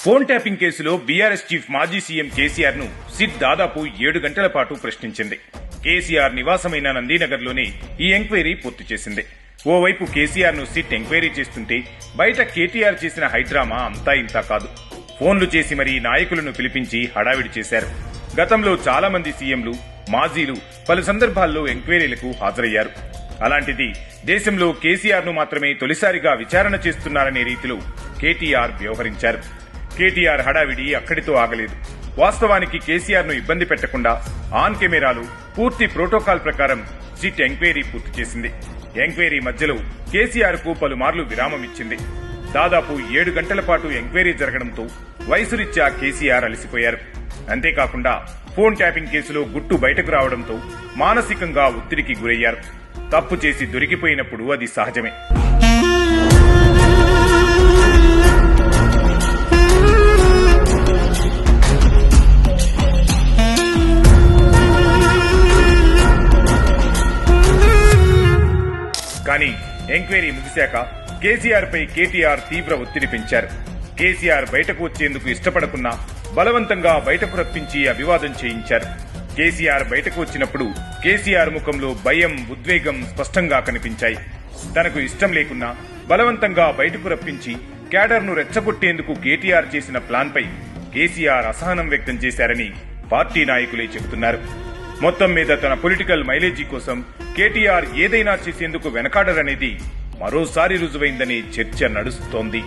Phone tapping కేసులో BRS chief మాజీ CM KCR ను సిట్ దాదాపు 7 గంటల పాటు ప్రశ్నించింది. కేసీఆర్ నివాసమైన నందీనగర్లోనే ఈ ఎంక్వైరీ పూర్తి చేసింది. ఓవైపు కేసీఆర్ ను సిట్ ఎంక్వైరీ చేస్తుంటే బయట కేటీఆర్ చేసిన హైడ్రామా అంతా ఇంతా కాదు. ఫోన్లు చేసి మరీ నాయకులను పిలిపించి హడావిడి చేశారు. గతంలో చాలా మంది సీఎంలు, మాజీలు పలు సందర్భాల్లో ఎంక్వైరీలకు హాజరయ్యారు. అలాంటిది దేశంలో కేసీఆర్ ను మాత్రమే తొలిసారిగా విచారణ చేస్తున్నారనే రీతిలో కేటీఆర్ వ్యవహరించారు. కేటీఆర్ హడావిడి అక్కడితో ఆగలేదు. వాస్తవానికి కేసీఆర్ ను ఇబ్బంది పెట్టకుండా ఆన్ కెమెరాలు పూర్తి ప్రోటోకాల్ ప్రకారం సిట్ ఎంక్వైరీ పూర్తి చేసింది. ఎంక్వైరీ మధ్యలో కేసీఆర్ కు పలుమార్లు విరామం ఇచ్చింది. దాదాపు 7 గంటల పాటు ఎంక్వైరీ జరగడంతో వయసురీత్యా కేసీఆర్ అలసిపోయారు. అంతేకాకుండా ఫోన్ ట్యాపింగ్ కేసులో గుట్టు బయటకు రావడంతో మానసికంగా ఒత్తిడికి గురయ్యారు. తప్పు చేసి దొరికిపోయినప్పుడు అది సహజమే. కానీ ఎంక్వైరీ ముగిశాక కేసీఆర్ పై కేటీఆర్ తీవ్ర ఒత్తిడి పెంచారు. కేసీఆర్ బయటకు వచ్చేందుకు ఇష్టపడకున్నా బలవంతంగా బయటకు రప్పించి అభివాదం చేయించారు. కేసీఆర్ బయటకు వచ్చినప్పుడు కేసీఆర్ ముఖంలో భయం, ఉద్వేగం స్పష్టంగా కనిపించాయి. తనకు ఇష్టం లేకున్నా బలవంతంగా బయటకు రప్పించి క్యాడర్ను రెచ్చగొట్టేందుకు కేటీఆర్ చేసిన ప్లాన్ పై కేసీఆర్ అసహనం వ్యక్తం చేశారని పార్టీ నాయకులే చెబుతున్నారు. మొత్తం మీద తన పొలిటికల్ మైలేజీ కోసం కేటీఆర్ ఏదైనా చేసేందుకు వెనకాడరనేది మరోసారి రుజువైందనే చర్చ నడుస్తోంది.